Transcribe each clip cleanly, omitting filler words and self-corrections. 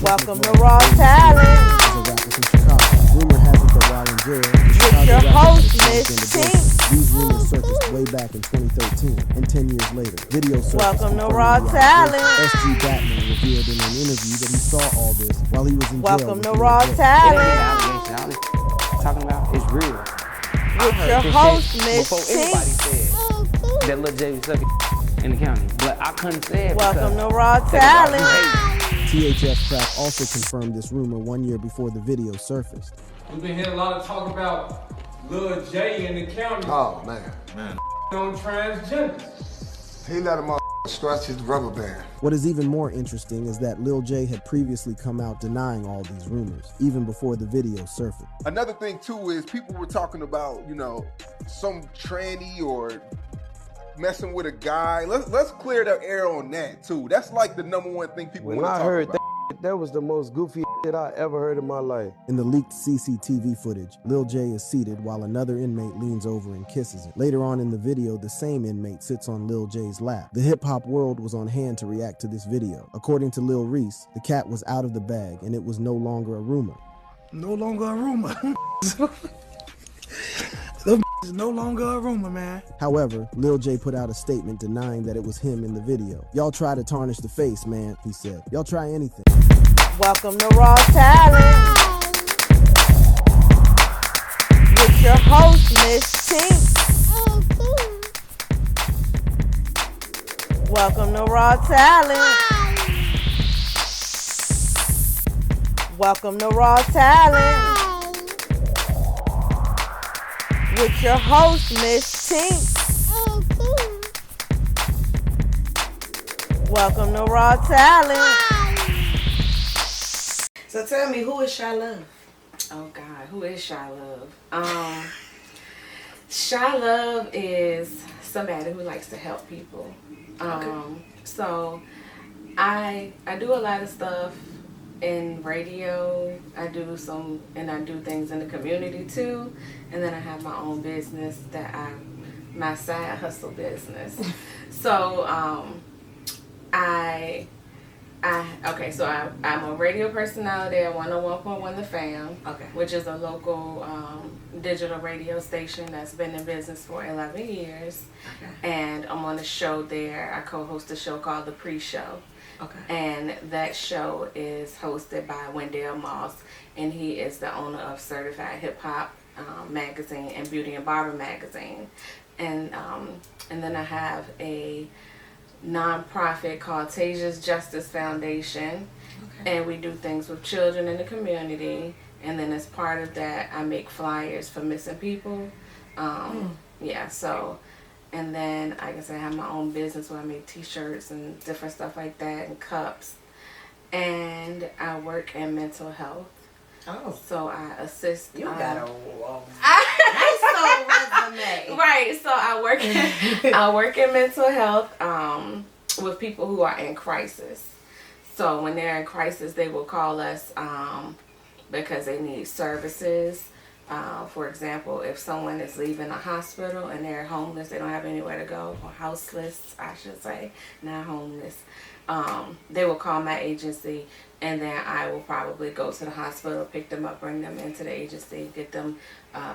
Welcome to Raw Talent. Is a rapper from Chicago. Rumor has it that while in jail, the Chicago your rapper host, had Miss transgender Tink. boyfriend. These rumors surfaced way back in 2013, and 10 years later, video surfaced Welcome to confirming Raw the Talent. SG Batman revealed in an interview that he saw all this while he was in jail. Welcome with to Lil Raw J. It Talent. ain't an allegation. All this talking about is real. With your host, Miss before anybody Tink. said that Lil J was sucking in the county, but I couldn't say it. Welcome to because Raw they thought you Talent. hated. THF Crack also confirmed this rumor 1 year before the video surfaced. We've been hearing a lot of talk about Lil J in the county Oh man, on transgenders. he let him stretch his rubber band. What is even more interesting is that Lil J had previously come out denying all these rumors, even before the video surfaced. Another thing too is people were talking about, some tranny or messing with a guy. Let's clear the air on that too. That's like the number one thing people When want to I talk heard about. that was the most goofy shit I ever heard in my life. In the leaked CCTV footage, Lil J is seated while another inmate leans over and kisses him. Later on in the video, the same inmate sits on Lil J's lap. The hip-hop world was on hand to react to this video. According to Lil Reese, the cat was out of the bag and it was no longer a rumor. No longer a rumor. Those is no longer a rumor, man. However, Lil J put out a statement denying that it was him in the video. Y'all try to tarnish the face, man, he said. Y'all try anything. Welcome to Raw Talent. With your host, Miss Tink. Welcome to Raw Talent. Welcome to Raw Talent. With your host, Miss Tink. Welcome to Raw Talent. So tell me, who is Shy Love? Oh God, who is Shy Love? Shy Love is somebody who likes to help people. So I do a lot of stuff in radio. I do things in the community too, and then I have my own business my side hustle business. So I'm a radio personality at 101.1 The Fam, which is a local digital radio station that's been in business for 11 years. And I'm on a show there. I co-host a show called The Pre-Show. And that show is hosted by Wendell Moss, and he is the owner of Certified Hip Hop magazine and Beauty and Barber magazine. And then I have a nonprofit called Tasia's Justice Foundation, and we do things with children in the community. And then as part of that, I make flyers for missing people. And then I guess I have my own business where I make T-shirts and different stuff like that and cups. And I work in mental health. Oh, so I assist. You got a nice little resume. Right. So I work in mental health with people who are in crisis. So when they're in crisis, they will call us because they need services. For example, if someone is leaving a hospital and they're homeless, they don't have anywhere to go, or houseless, I should say, not homeless, they will call my agency, and then I will probably go to the hospital, pick them up, bring them into the agency, get them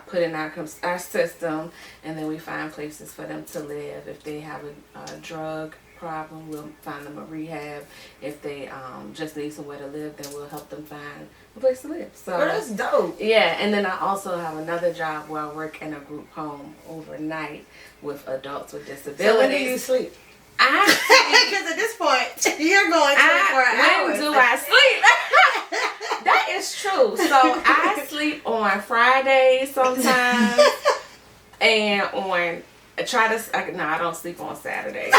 put in our system, and then we find places for them to live. If they have a drug problem, we'll find them a rehab. If they just need somewhere to live, then we'll help them find a place to live. So that's dope. Yeah, and then I also have another job where I work in a group home overnight with adults with disabilities. So when do you sleep? Because at this point, you're going 24 hours. When do I sleep? That is true. So I sleep on Fridays sometimes, and I don't sleep on Saturdays.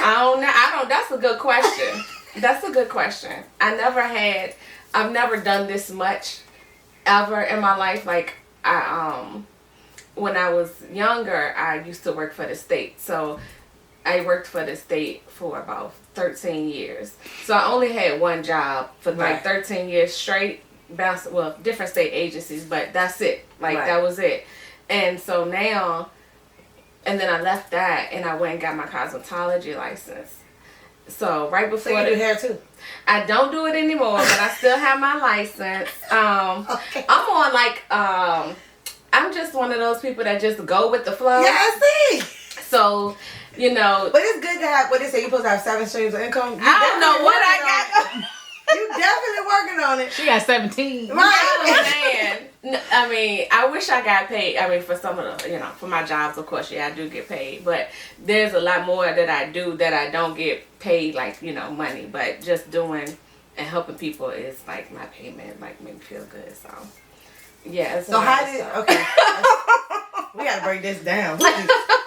I don't. That's a good question. I've never done this much ever in my life. Like when I was younger, I used to work for the state. So I worked for the state for about 13 years. So I only had one job for like 13 years straight. Different state agencies, but that's it. That was it. And so now, and then I left that and I went and got my cosmetology license. So right before So you do hair too? I don't do it anymore, but I still have my license. Okay. I'm on like I'm just one of those people that just go with the flow. Yeah, I see. So, you know, But it's good to have, what they say, you're supposed to have 7 streams of income. I don't know what I got. You definitely working on it. She got 17. Right. Man, I mean, I wish I got paid. I mean, for some of the, for my jobs, of course, yeah, I do get paid. But there's a lot more that I do that I don't get paid, like, money. But just doing and helping people is like my payment, like, make me feel good. So, yeah. So how did, okay. We got to break this down.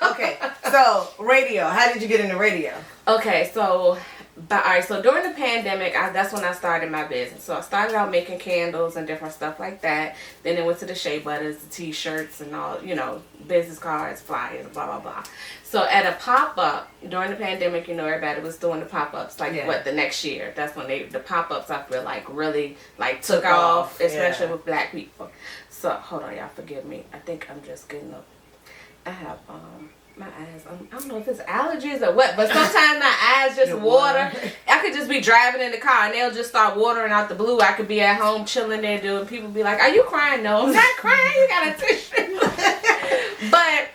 Okay. So, radio. How did you get into radio? Okay, so... But all right, so during the pandemic, that's when I started my business. So I started out making candles and different stuff like that. Then it went to the Shea Butters, the T-shirts, and all, business cards, flyers, blah, blah, blah. So at a pop-up, during the pandemic, everybody was doing the pop-ups, like, the next year. That's when the pop-ups, I feel like, really, like, took off, especially with black people. So, hold on, y'all, forgive me. I think I'm just getting up. I have, my eyes, I don't know if it's allergies or what, but sometimes my eyes just water. I could just be driving in the car and they'll just start watering out the blue. I could be at home chilling there doing, people be like, are you crying? No, I'm not crying. You got a tissue. But,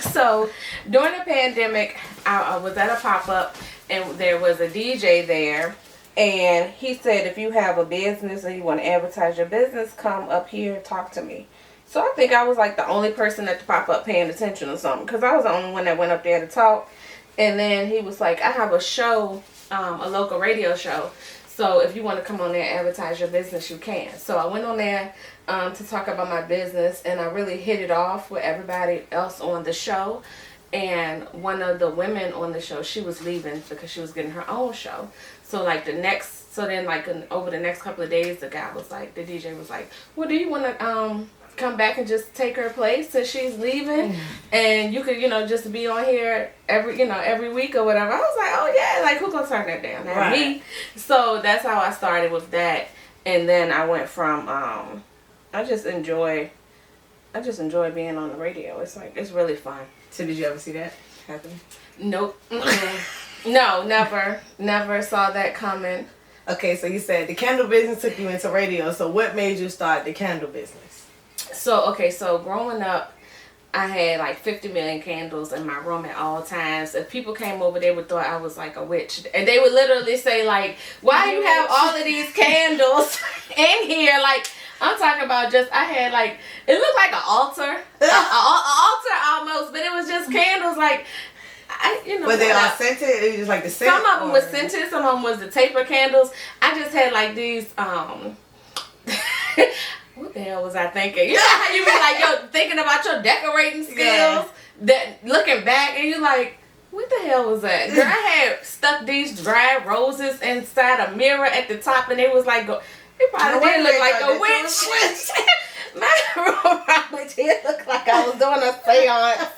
so during the pandemic, I was at a pop-up and there was a DJ there. And he said, if you have a business and you want to advertise your business, come up here and talk to me. So I think I was like the only person at the pop-up paying attention or something, because I was the only one that went up there to talk. And then he was like, I have a show, a local radio show. So if you want to come on there and advertise your business, you can. So I went on there to talk about my business, and I really hit it off with everybody else on the show. And one of the women on the show, she was leaving because she was getting her own show. So like over the next couple of days, the DJ was like, well, do you want to come back and just take her place since she's leaving, and you could just be on here every week or whatever. I was like, oh yeah, like who gonna turn that down? Not me. So that's how I started with that, and then I went from I just enjoy being on the radio. It's like, it's really fun. So did you ever see that happen? Nope. No, never saw that coming. Okay, so you said the candle business took you into radio. So what made you start the candle business? So growing up, I had like 50 million candles in my room at all times. If people came over, they would thought I was like a witch. And they would literally say like, why you have all of these candles in here? Like, I'm talking about I had like, it looked like an altar. An altar almost, but it was just candles like, Were they all scented? It was just like the scent? Some of them was scented, some of them was the taper candles. I just had like these, what the hell was I thinking? You know how you be like, thinking about your decorating skills, that looking back and you like, what the hell was that? Girl, I had stuck these dried roses inside a mirror at the top, and it was like, it probably did look like a witch. My room probably did look like I was doing a seance.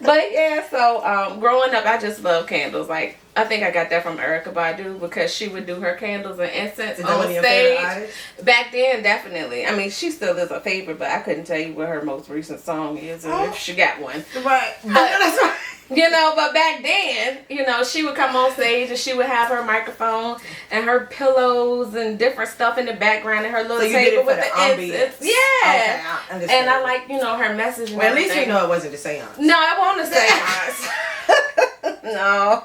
But yeah, so growing up, I just love candles. Like, I think I got that from Erykah Badu because she would do her candles and incense on stage. Back then, definitely. I mean, she still is a favorite, but I couldn't tell you what her most recent song is and if she got one. Right. But, but back then, she would come on stage and she would have her microphone and her pillows and different stuff in the background and her little table with the incense. Yeah. Okay, and I like, her message and at least you know it wasn't a seance. No, it wasn't a seance. No.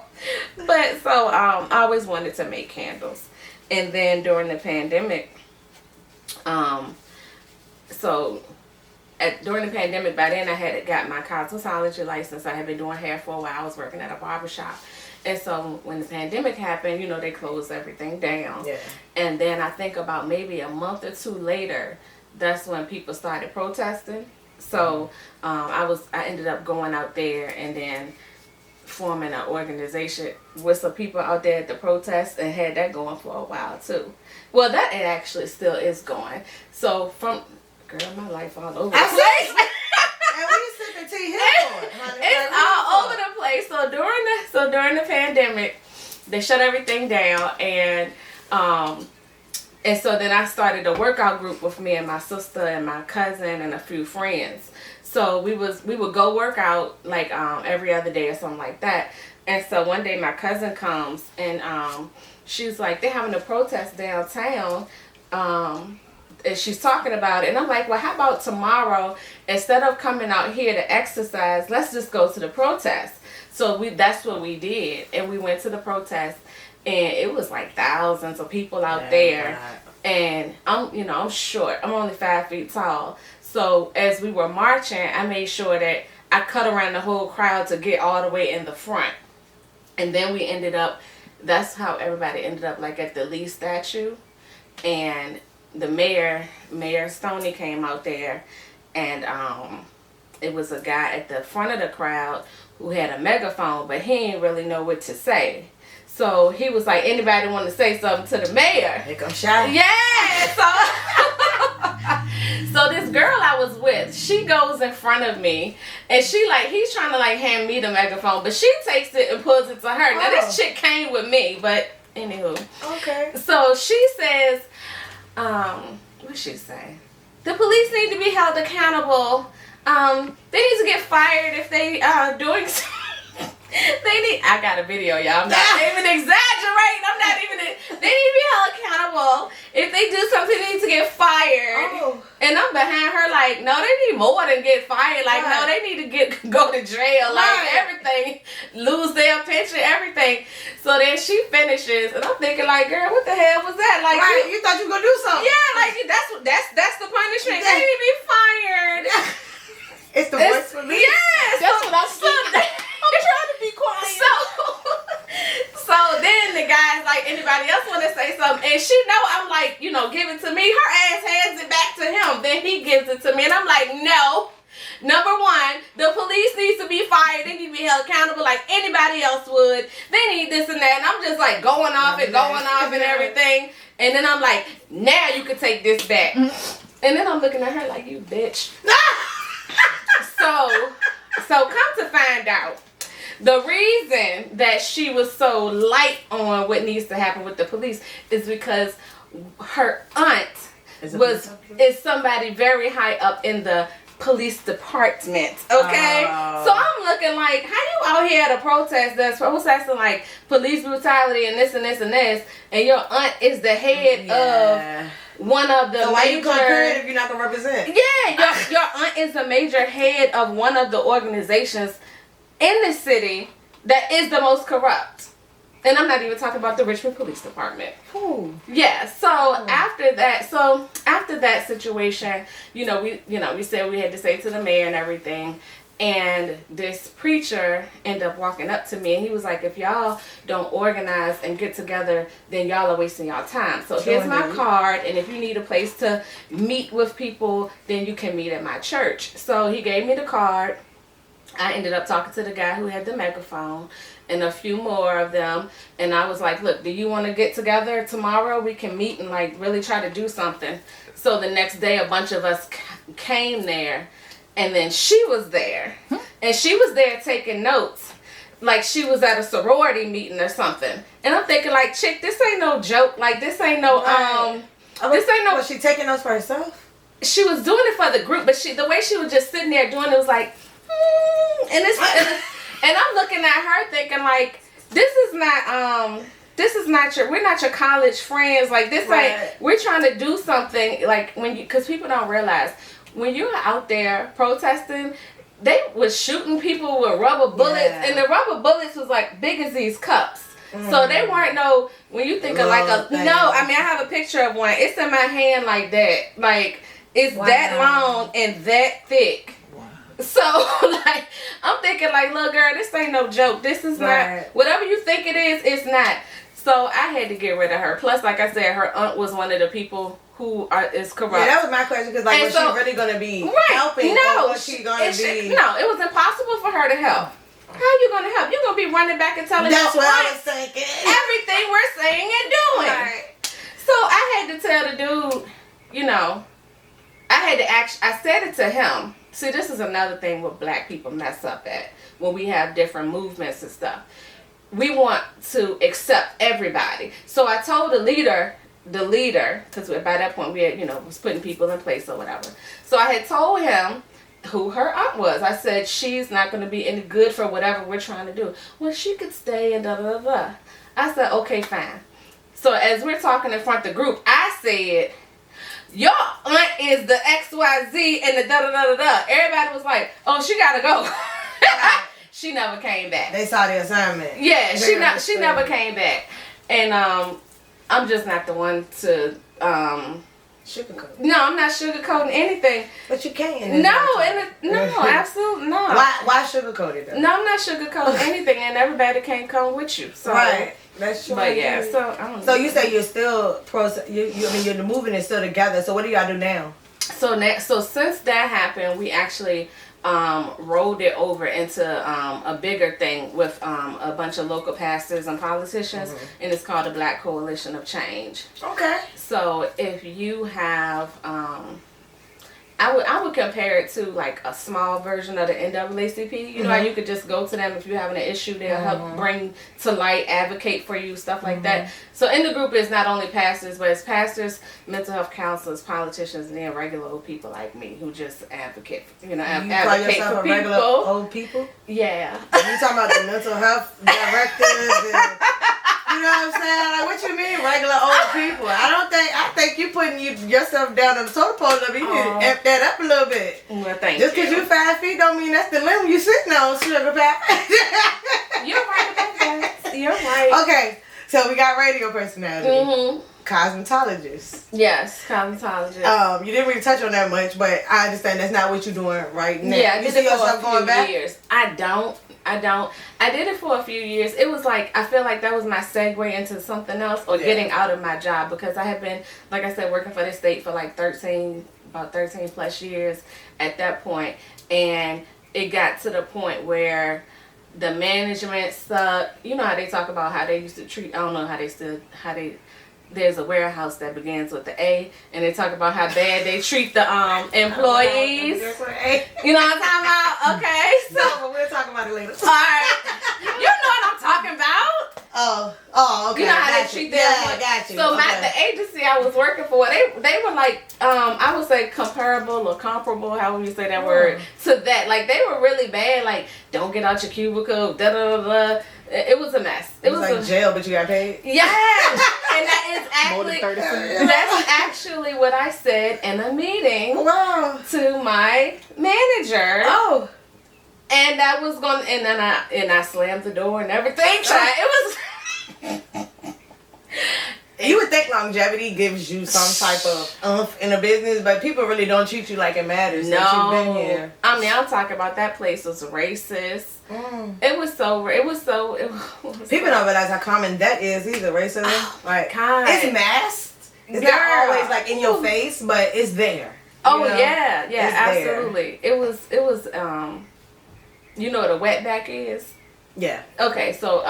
But so I always wanted to make candles. And then during the pandemic, during the pandemic, by then I had got my cosmetology license. I had been doing hair for a while. I was working at a barbershop. And so when the pandemic happened, they closed everything down. Yeah. And then I think about maybe a month or two later, that's when people started protesting. So I ended up going out there and then forming an organization with some people out there at the protest and had that going for a while too. Well, that it actually still is going. So girl, my life all over the place. And we sipping tea here for it. It's all over the place. So during the pandemic, they shut everything down, and so then I started a workout group with me and my sister and my cousin and a few friends. So we would go work out like every other day or something like that. And so one day my cousin comes and she's like, they're having a protest downtown. And she's talking about it. And I'm like, well, how about tomorrow, instead of coming out here to exercise, let's just go to the protest. So that's what we did. And we went to the protest. And it was like thousands of people out there. And I'm short. I'm only 5 feet tall. So as we were marching, I made sure that I cut around the whole crowd to get all the way in the front. And then we ended up, that's how everybody ended up like at the Lee statue. And the Mayor Stoney came out there, and it was a guy at the front of the crowd who had a megaphone, but he didn't really know what to say. So he was like, anybody want to say something to the mayor? Here come Shy. Yeah, so this girl I was with, she goes in front of me, and he's trying to like hand me the megaphone, but she takes it and pulls it to her. Now this chick came with me, but anywho. Okay. So she says, what she say? The police need to be held accountable. They need to get fired if they doing I got a video, y'all. I'm not even exaggerating. They need to be held accountable. If they do something, they need to get fired. Oh. And I'm behind her like, no, they need more than get fired. Like, no, they need to go to jail. Like, everything. Lose their pension, everything. So then she finishes, and I'm thinking like, girl, what the hell was that? Like, you thought you were going to do something. Yeah, like, that's the punishment. They need to be fired. It's the worst for me. Yeah. That's what I'm saying. I'm trying to be quiet. So then the guy's like, anybody else want to say something? And she know I'm like, give it to me. Her ass hands it back to him. Then he gives it to me. And I'm like, no. Number one, the police needs to be fired. They need to be held accountable like anybody else would. They need this and that. And I'm just like going off and everything. And then I'm like, now you can take this back. And then I'm looking at her like, you bitch. So come to find out, the reason that she was so light on what needs to happen with the police is because her aunt is somebody very high up in the police department. Okay, so I'm looking like, how you out here at a protest that's protesting like police brutality and this and this and this, and your aunt is the head of one of the so why you compare it if you're not gonna represent? Yeah, your aunt is a major head of one of the organizations in the city that is the most corrupt. And I'm not even talking about the Richmond Police Department. Ooh. Yeah. So after that situation, we said we had to say to the mayor and everything. And this preacher ended up walking up to me, and he was like, if y'all don't organize and get together, then y'all are wasting y'all time. So here's my card, and if you need a place to meet with people, then you can meet at my church. So he gave me the card. I ended up talking to the guy who had the megaphone and a few more of them. And I was like, look, do you want to get together tomorrow? We can meet and like really try to do something. So the next day, a bunch of us came there. And then she was there. And she was there taking notes. Like she was at a sorority meeting or something. And I'm thinking like, chick, this ain't no joke. Like this ain't no, this ain't no. Was she taking notes for herself? She was doing it for the group, but the way she was just sitting there doing it was like, and I'm looking at her thinking like, this is not we're not your college friends. Like this ain't, we're trying to do something like because people don't realize when you're out there protesting, they was shooting people with rubber bullets, and the rubber bullets was like big as these cups. So they weren't when you think of like I have a picture of one. It's in my hand like that. Like it's that long and that thick. So like I'm thinking like, look girl, this ain't no joke. This is not whatever you think it is, it's not. So I had to get rid of her. Plus, like I said, her aunt was one of the people who is corrupt. Yeah, that was my question, because like, was she really going to be helping? No, or was she going to be? No, it was impossible for her to help. How are you going to help? You're going to be running back and telling That's what I was thinking. Everything we're saying and doing. So I had to tell the dude, I said it to him. See, this is another thing where black people mess up at when we have different movements and stuff. We want to accept everybody. So I told the leader, because by that point we had, was putting people in place or whatever. So I had told him who her aunt was. I said, she's not going to be any good for whatever we're trying to do. Well, she could stay and da-da-da-da. I said, okay, fine. So as we're talking in front of the group, I said, your aunt is the XYZ and the da-da-da-da-da. Everybody was like, oh, she got to go. She never came back. They saw the assignment. Yeah, she never came back. And I'm just not the one to... sugarcoat. No, I'm not sugarcoating anything. But you can't. No, absolutely not. Why sugarcoat it though? No, I'm not sugarcoating anything, and everybody can't come with you. So, right. That's true. But yeah, so I don't know. So you say you're still the movement is still together. So what do y'all do now? So since that happened, we actually rolled it over into a bigger thing with a bunch of local pastors and politicians, and it's called the Black Coalition of Change. Okay. So if you have, I would compare it to like a small version of the NAACP. You know how you could just go to them if you're having an issue. They'll help bring to light, advocate for you, stuff like that. So in the group is not only pastors, but it's pastors, mental health counselors, politicians, and then regular old people like me who just advocate. Advocate for people. Regular old people. Yeah. You talking about the mental health directors? And, you know what I'm saying? Like, what you mean, regular old people? I think you putting yourself down on the totem pole. You need to amp that up a little bit. Well, thank Just you. because you're 5 feet don't mean that's the limb you sitting on, sugar pie. You're right about that. You're right. Okay, so we got radio personality. Cosmetologist. Yes, cosmetologist. You didn't really touch on that much, but I understand that's not what you're doing right now. Yeah, you see yourself going back? Years. I don't. I did it for a few years. It was like, I feel like that was my segue into something else or getting out of my job, because I had been, like I said, working for the state for like 13 plus years at that point. And it got to the point where the management sucked. You know how they talk about how they used to treat, I don't know there's a warehouse that begins with the A, and they talk about how bad they treat the employees. You know what I'm talking about? Okay, so no, but we'll talk about it later. All right, you know what I'm talking about. Oh, okay. You know how they treat them. Yeah, got you. So the agency I was working for, they were like, I would say comparable or comparable, however you say that word, to that. Like, they were really bad. Like, don't get out your cubicle, da da da. It was a mess. It was like jail, but you got paid. Yes, and that is actually that's actually what I said in a meeting to my manager. Oh. And that was going, and then I slammed the door and everything. It was. You would think longevity gives you some type of oomph in a business, but people really don't treat you like it matters. No, that you've been here. I mean, I'm talking about that place was racist. It was so. People don't realize how common that is either. Racism, like it's masked. It's not always like in your face, but it's there. Oh yeah, absolutely. There. It was. You know what a wetback is? Yeah. Okay, so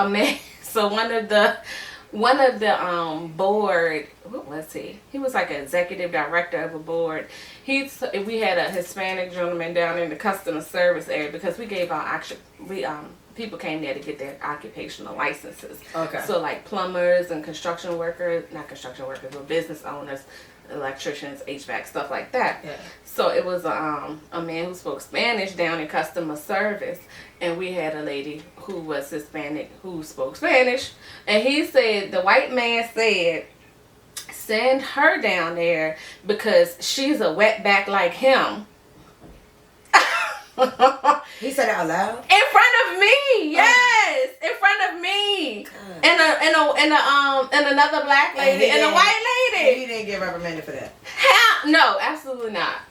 one of the board, what was he? He was like an executive director of a board. We had a Hispanic gentleman down in the customer service area, because we gave our people came there to get their occupational licenses. Okay. So like plumbers and not construction workers, but business owners, electricians, HVAC, stuff like that. Yeah. So it was a man who spoke Spanish down in customer service, and we had a lady who was Hispanic who spoke Spanish, and he said, the white man said, send her down there because she's a wetback like him. He said it out loud? In front of me, yes, in front of me, and another black lady and a white lady. And you didn't get reprimanded for that? No, absolutely not.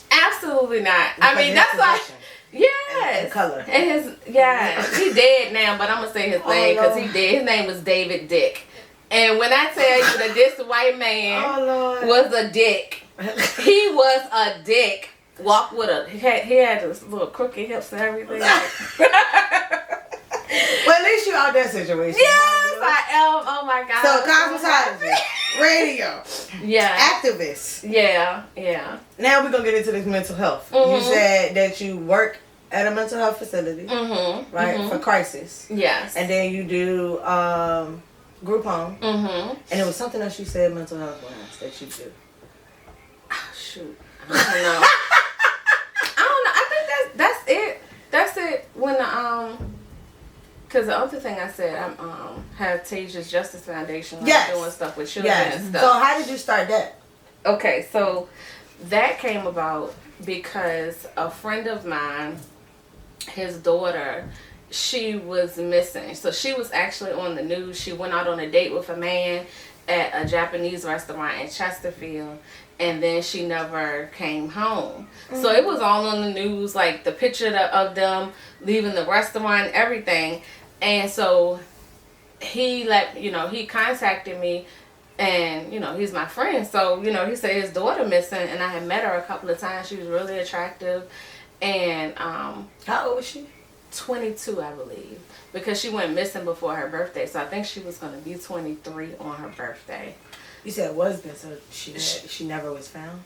Absolutely not. I mean, that's why. Yes. And color. And he dead now, but I'm gonna say his name because he dead. His name was David Dick. And when I tell you that this white man was a dick, he was a dick. Walk with he had this little crooked hips and everything. Well, at least you out that situation. Yes, I am. Oh my God. So cosmetology, radio, activists. Yeah. Now we're gonna get into this mental health. You said that you work at a mental health facility, right, for crisis. Yes. And then you do group home. And it was something else you said mental health wise that you do. Oh, shoot. I don't know. I when because the other thing I said, I'm have Taja's Justice Foundation, like doing stuff with children and stuff. So how did you start that? Okay, so that came about because a friend of mine, his daughter, she was missing. So she was actually on the news. She went out on a date with a man at a Japanese restaurant in Chesterfield, and then she never came home. So it was all on the news, like the picture of them leaving the restaurant, everything. And so he he contacted me, and he's my friend. So he said his daughter missing, and I had met her a couple of times. She was really attractive. And how old was she? 22, I believe, because she went missing before her birthday. So I think she was going to be 23 on her birthday. You said was missing, so she never was found?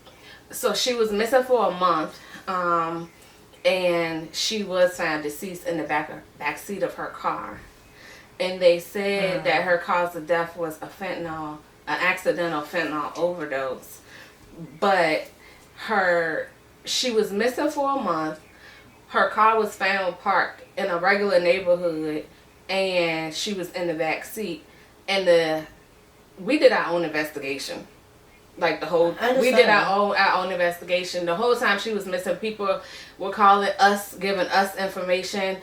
So she was missing for a month, and she was found deceased in the back seat of her car. And they said that her cause of death was an accidental fentanyl overdose. But she was missing for a month. Her car was found parked in a regular neighborhood, and she was in the back seat. And we did our own investigation. Like we did our own investigation. The whole time she was missing, people were calling us, giving us information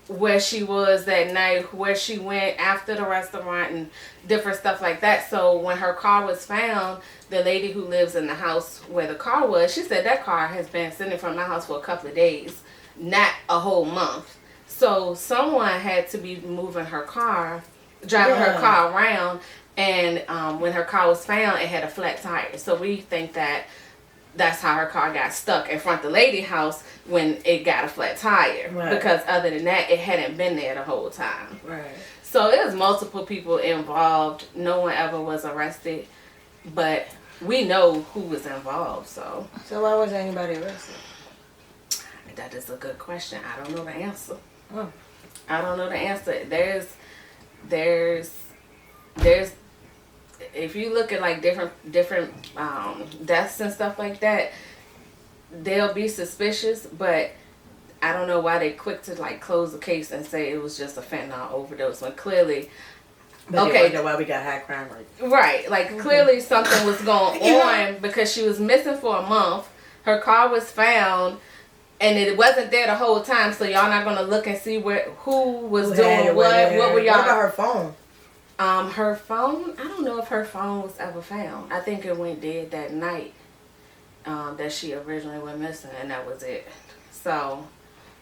where she was that night, where she went after the restaurant, and different stuff like that. So when her car was found, the lady who lives in the house where the car was, she said that car has been sitting from my house for a couple of days, not a whole month. So someone had to be moving her car, driving her car around, and when her car was found, it had a flat tire. So we think that's how her car got stuck in front of the lady house when it got a flat tire. Right. Because other than that, it hadn't been there the whole time. Right. So it was multiple people involved. No one ever was arrested, but we know who was involved. So why wasn't anybody arrested? That is a good question. I don't know the answer. Oh. I don't know the answer. There's if you look at like different deaths and stuff like that, they'll be suspicious, but I don't know why they quick to like close the case and say it was just a fentanyl overdose when clearly. But they wonder why we got high crime rate. Right, like clearly something was going on because she was missing for a month. Her car was found, and it wasn't there the whole time. So y'all not gonna look and see who was doing what. What were y'all? What about her phone? Her phone, I don't know if her phone was ever found. I think it went dead that night that she originally went missing, and that was it. So,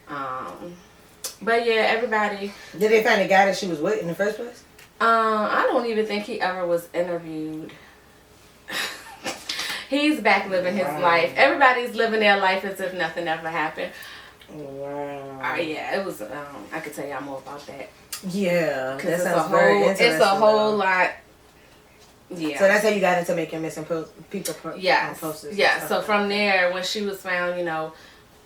but yeah, everybody. Did they find the guy that she was with in the first place? I don't even think he ever was interviewed. He's back living his life. Everybody's living their life as if nothing ever happened. Wow. Yeah, it was. I could tell y'all more about that. Yeah, because it's a whole lot. Yeah. So that's how you got into making missing people posters. Yeah. So from there, when she was found,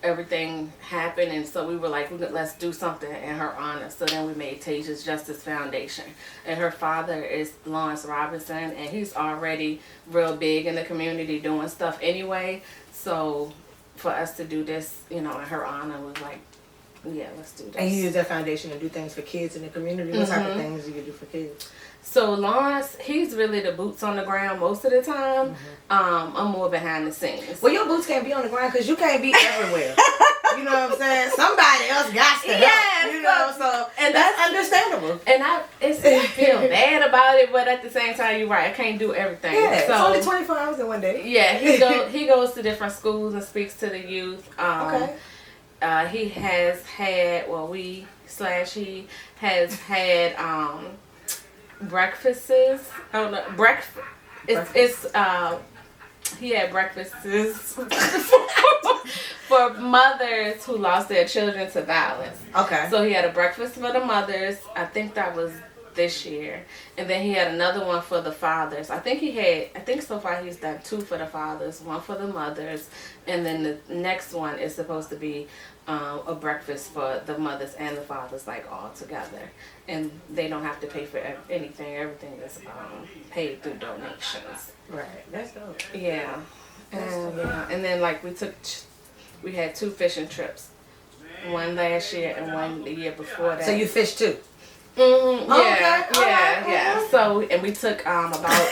everything happened, and so we were like, let's do something in her honor. So then we made Taja's Justice Foundation, and her father is Lawrence Robinson, and he's already real big in the community doing stuff anyway. So for us to do this, in her honor was like, yeah, let's do this. And you use that foundation to do things for kids in the community. What type of things do you do for kids? So Lawrence, he's really the boots on the ground most of the time. I'm more behind the scenes. Well, your boots can't be on the ground because you can't be everywhere. You know what I'm saying? Somebody else got to help. And that's understandable. And I feel bad about it, but at the same time, you're right. I can't do everything. Yeah, so, it's only 24 hours in one day. Yeah, he goes to different schools and speaks to the youth. Okay. He has had, he has had breakfasts. I don't know, breakfast. He had breakfasts for mothers who lost their children to violence. Okay. So he had a breakfast for the mothers. I think that was this year. And then he had another one for the fathers. I think so far he's done 2 for the fathers, 1 for the mothers. And then the next one is supposed to be a breakfast for the mothers and the fathers, like all together. And they don't have to pay for anything. Everything is paid through donations. Right. That's dope. Yeah. And then like we had 2 fishing trips. one last year and one the year before that. So you fished too? Mm-hmm. Yeah, Okay. yeah. So, and we took about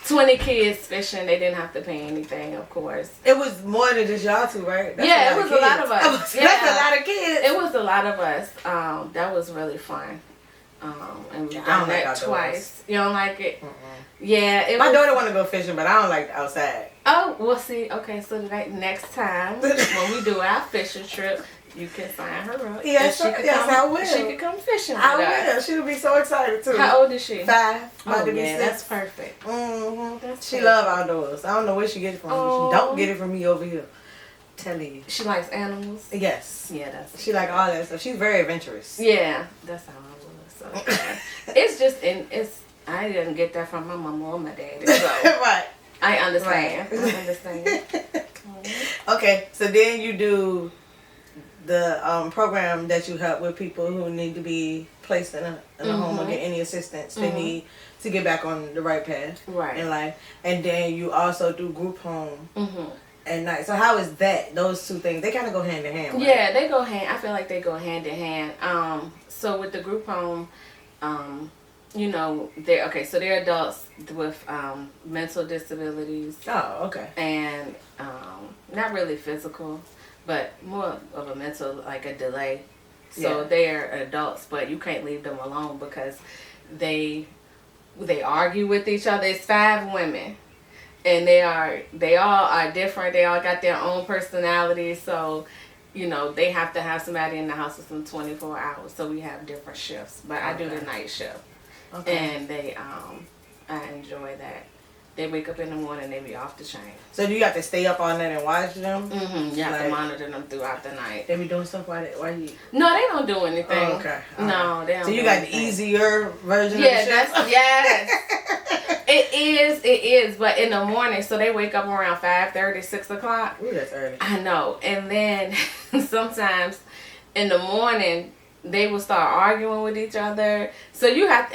20 kids fishing. They didn't have to pay anything, of course. It was more than just y'all two, right? It was a lot of us. That's a lot of kids. It was a lot of us. That was really fun. And we've done that twice. You don't like it? Yeah. My daughter want to go fishing, but I don't like outside. Oh, well, see. Okay, so next time when we do our fishing trip, you can sign her up. Yes, I will. She can come fishing with I will. She'll be so excited too. How old is she? 5. Oh, yeah, that's perfect. She love outdoors. I don't know where she get it from. Oh. She don't get it from me over here. Telling you. She likes animals? Yes. Yeah, that's she like all that stuff. She's very adventurous. Yeah, that's how I was. So it's just I didn't get that from my mama or my daddy. So right. I understand. Right. I understand. Okay, so then you do the program that you help with people who need to be placed in a home or get any assistance they need to get back on the right path in life. And then you also do group home at night. So how is that? Those two things, they kind of go hand in hand, right? Yeah, they go hand. I feel like they go hand in hand. So with the group home, you know, they're adults with mental disabilities. Oh, okay. And not really physical, but more of a mental, like a delay. So they're adults, but you can't leave them alone because they argue with each other. It's 5 women, and they all are different. They all got their own personalities. So, you know, they have to have somebody in the house with them 24 hours. So we have different shifts, but I do the night shift. Okay. And I enjoy that. They wake up in the morning, they be off the chain. So do you have to stay up all night and watch them? You have to monitor them throughout the night. They be doing stuff while you... No, they don't do anything. Oh, okay. No, they don't. So you do got anything. the easier version of the shift? Yes. It is. But in the morning, so they wake up around 5:30, 6 o'clock. Ooh, that's early. I know. And then sometimes in the morning, they will start arguing with each other. So you have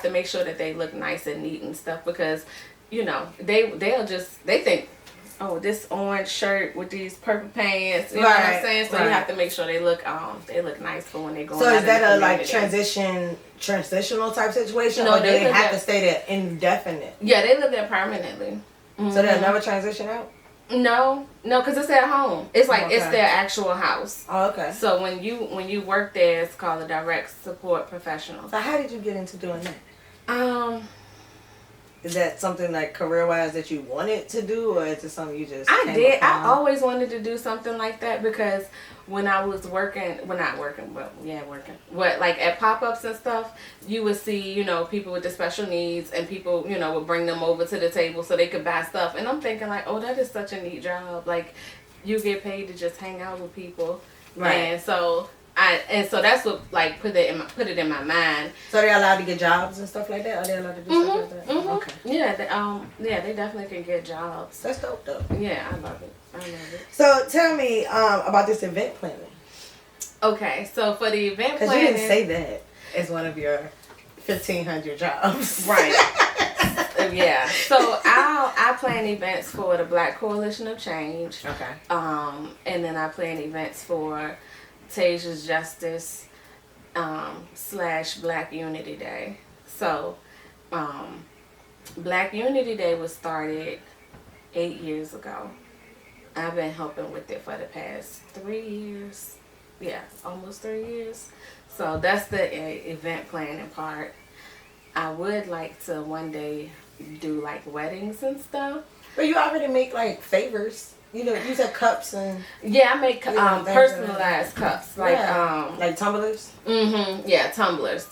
to make sure that they look nice and neat and stuff because, you know, they think, oh, this orange shirt with these purple pants, you know what I'm saying? So you have to make sure they look nice for when they go. So is that a like transitional type situation, no, or do they have to stay there indefinite? Yeah, they live there permanently. So they'll never transition out? No, because it's their home. It's like it's their actual house. Oh, okay. So when you work there, it's called a direct support professional. So how did you get into doing that? Is that something like career-wise that you wanted to do, or is it something you just I always wanted to do something like that because when I was working, like at pop-ups and stuff, you would see, you know, people with the special needs and people, you know, would bring them over to the table so they could buy stuff. And I'm thinking like, oh, that is such a neat job. Like, you get paid to just hang out with people. Right. And so that's what like put it in my mind. So they're allowed to get jobs and stuff like that? Are they allowed to do stuff like that? Okay. Yeah, they definitely can get jobs. That's dope though. Yeah, I love it. So tell me about this event planning. Okay, so for the event planning, because you didn't say that as one of your 1,500 jobs, right? Yeah. So I plan events for the Black Coalition of Change. Okay. And then I plan events for Tasia's Justice / Black Unity Day. So Black Unity Day was started 8 years ago. I've been helping with it for the past 3 years. Yeah, almost 3 years. So that's the event planning part. I would like to one day do like weddings and stuff. But you already make like favors. You know, you said cups and... Yeah, I make personalized cups. Like tumblers? Mm-hmm. Yeah, tumblers.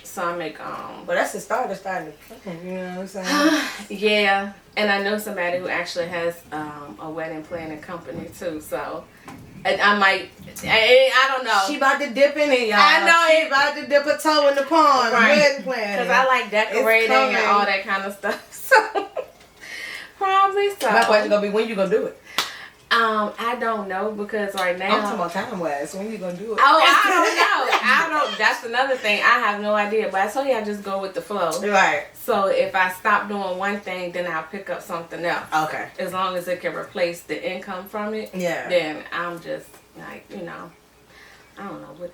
So I make... Well, that's the start of starting. You know what I'm saying? Yeah. And I know somebody who actually has a wedding planning company too. So I might... I don't know. She about to dip in it, y'all. I know. She about to dip a toe in the pond. Right. Wedding planning. Because I like decorating and all that kind of stuff. So... Probably so. My question gonna be, when you gonna do it? I don't know because right now I'm talking about time-wise. When you gonna do it? Oh, I don't know. That's another thing. I have no idea. But I told you I just go with the flow. Right. So if I stop doing one thing, then I'll pick up something else. Okay. As long as it can replace the income from it. Yeah. Then I'm just like, you know. I don't know what.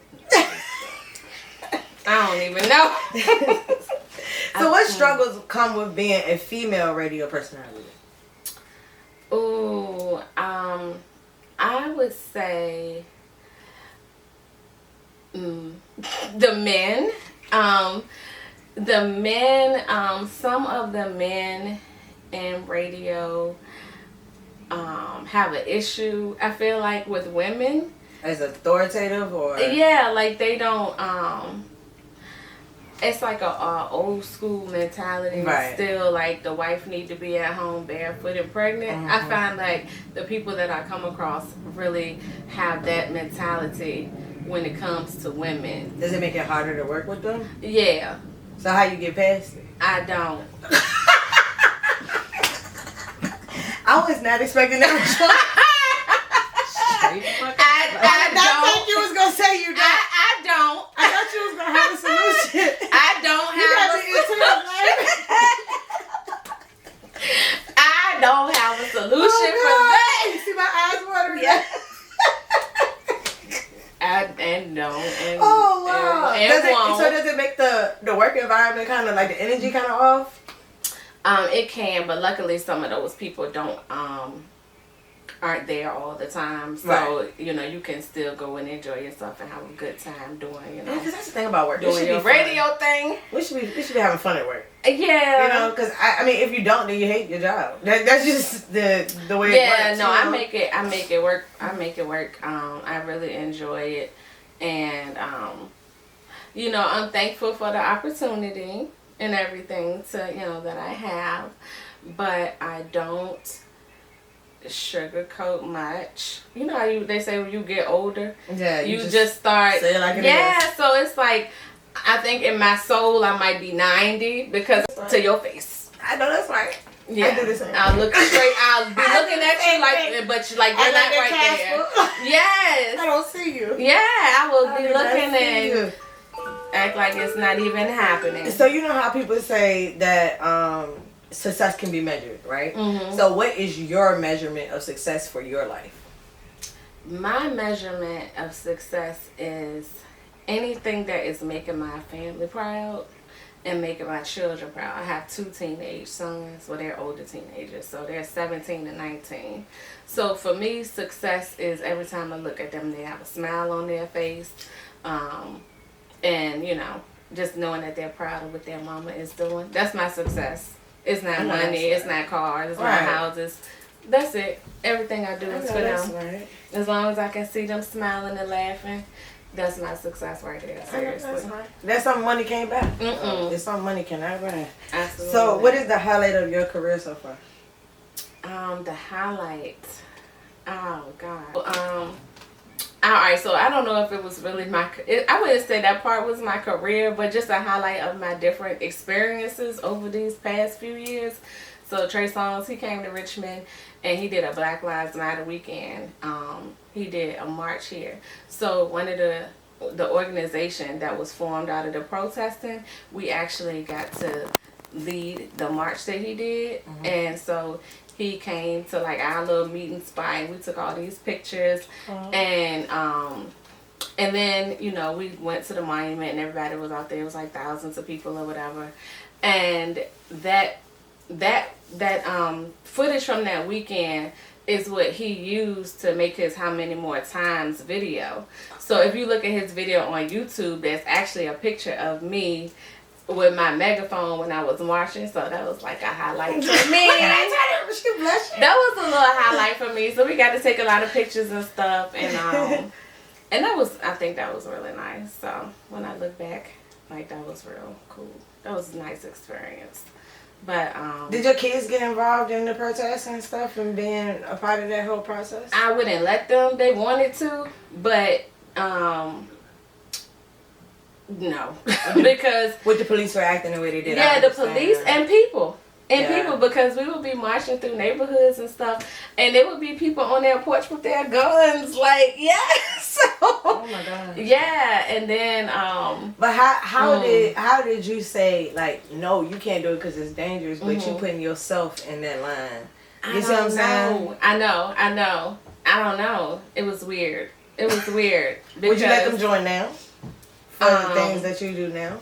I don't even know. So what struggles come with being a female radio personality? Ooh, I would say the men. Some of the men in radio have an issue, I feel like, with women. As authoritative or? Yeah, like they don't, it's like a old school mentality. Right. Still, like the wife need to be at home barefoot and pregnant. I find like the people that I come across really have that mentality when it comes to women. Does it make it harder to work with them? Yeah. So how you get past it? I don't. I was not expecting that response. I don't think you was gonna say you don't. I don't. I thought you was gonna have a solution. I don't have a solution. I don't have a solution for that. You see my eyes watering? Yeah. And no. And, oh wow. And so does it make the work environment kind of like the energy kind of off? It can, but luckily some of those people aren't there all the time, so right. You know you can still go and enjoy yourself and have a good time doing, you know. Because that's the thing about work. Doing your radio thing. We should be having fun at work. Yeah. You know, because I mean, if you don't, then you hate your job. That's just the way it works. Yeah, no, you know? I make it work. I really enjoy it, and you know, I'm thankful for the opportunity and everything that I have, but I don't sugarcoat much. You know how they say when you get older, yeah, you just start say it like it is. So it's like I think in my soul I might be 90 because to your face. I know that's right. Yeah, I do the same. I'll look straight. I'll be looking at you like, but you're not right there. Yes. I don't see you. Yeah, I will be looking and act like it's not even happening. So you know how people say that success can be measured, right? Mm-hmm. So what is your measurement of success for your life? My measurement of success is anything that is making my family proud and making my children proud. I have 2 teenage sons. Well, they're older teenagers, so they're 17 and 19. So for me, success is every time I look at them, they have a smile on their face. And, just knowing that they're proud of what their mama is doing. That's my success. It's not money. It's not cars. It's not houses. That's it. Everything I do is for them. Right. As long as I can see them smiling and laughing, that's my success right there. Seriously. That's right. That's something money can't buy. It's something money cannot buy. Absolutely. So what is the highlight of your career so far? The highlight. Oh, God. All right, so I don't know if it was really I wouldn't say that part was my career, but just a highlight of my different experiences over these past few years. So Trey Songz, he came to Richmond and he did a Black Lives Matter weekend. He did a march here. So one of the organization that was formed out of the protesting, we actually got to lead the march that he did. Mm-hmm. And so he came to like our little meeting spot and we took all these pictures. And then, we went to the monument and everybody was out there. It was like thousands of people or whatever. And that footage from that weekend is what he used to make his How Many More Times video. So if you look at his video on YouTube, there's actually a picture of me with my megaphone when I was marching, so that was like a highlight for me. That was a little highlight for me. So we got to take a lot of pictures and stuff, and I think that was really nice. So when I look back, like that was real cool. That was a nice experience. But did your kids get involved in the protests and stuff and being a part of that whole process? I wouldn't let them. They wanted to, but no, because with the police were acting the way they did. Yeah, the police and people. People, because we would be marching through neighborhoods and stuff, and there would be people on their porch with their guns, like, oh my God. Yeah, and then, but how did you say, like, no, you can't do it because it's dangerous, but you putting yourself in that line? You see what I'm saying? I know. I don't know. It was weird. It was weird. Would you let them join now? For the things that you do now?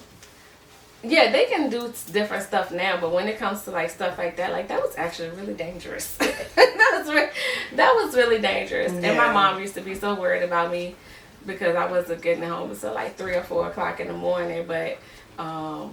Yeah, they can do different stuff now, but when it comes to like stuff like that was actually really dangerous. that was really dangerous. Yeah. And my mom used to be so worried about me because I wasn't getting home until like 3 or 4 o'clock in the morning. But no,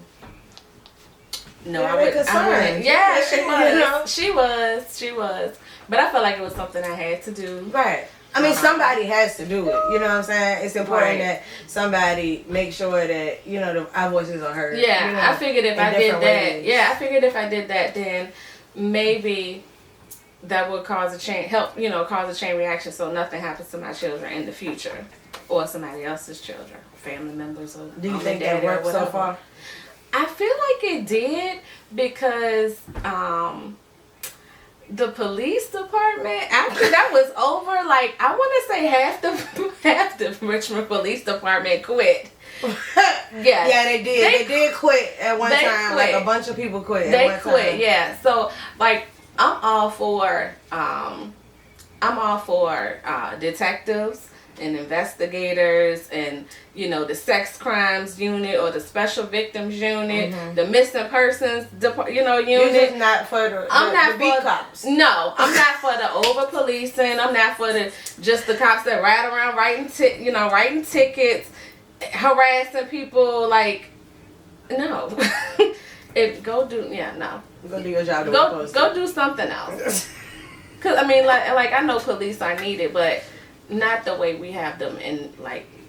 I wouldn't. Yeah, she was. You know? She was. But I felt like it was something I had to do. Right. I mean, somebody has to do it. You know what I'm saying? It's important that somebody make sure that, you know, our voices are heard. Yeah, you know, I figured if I did that, then maybe that would cause a chain, cause a chain reaction so nothing happens to my children in the future or somebody else's children, family members. Or do you think that worked so far? I feel like it did because, the police department, after that was over, like I want to say half the Richmond Police Department quit. Yeah, they did. They did quit at one time. Quit. Like a bunch of people quit. They quit. Yeah. So like I'm all for detectives and investigators and the sex crimes unit or the special victims unit, the missing persons unit. You're just not for the beat cops. No, I'm not for the over policing. I'm not for the cops that ride around writing tickets, harassing people. Like, no. Go do your job. Go do something else. Cause I mean, like I know police are needed, but not the way we have them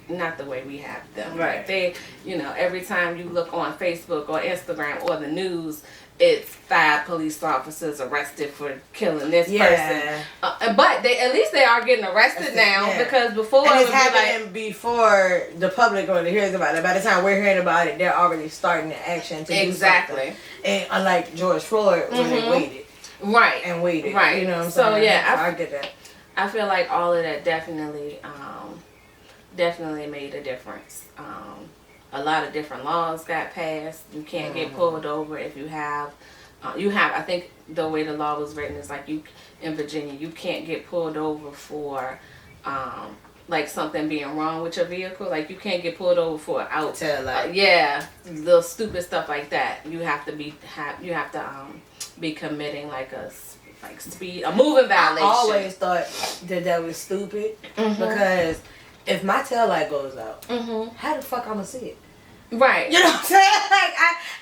not the way we have them. Right. They, every time you look on Facebook or Instagram or the news, it's 5 police officers arrested for killing this person. But at least they are getting arrested now because before and it's happening before the public or hears about it. By the time we're hearing about it, they're already starting the action to do something. And unlike George Floyd, when they waited. Right. And waited. Right. You know what I'm saying? So yeah, I get that. I feel like all of that definitely made a difference. A lot of different laws got passed. You can't get pulled over if you have, I think the way the law was written is like in Virginia, you can't get pulled over for, like something being wrong with your vehicle. Like you can't get pulled over for little stupid stuff like that. You have to be committing like a moving violation. I always thought that was stupid because if my tail light goes out, how the fuck I'm gonna see it? Right. You know what I'm saying? Like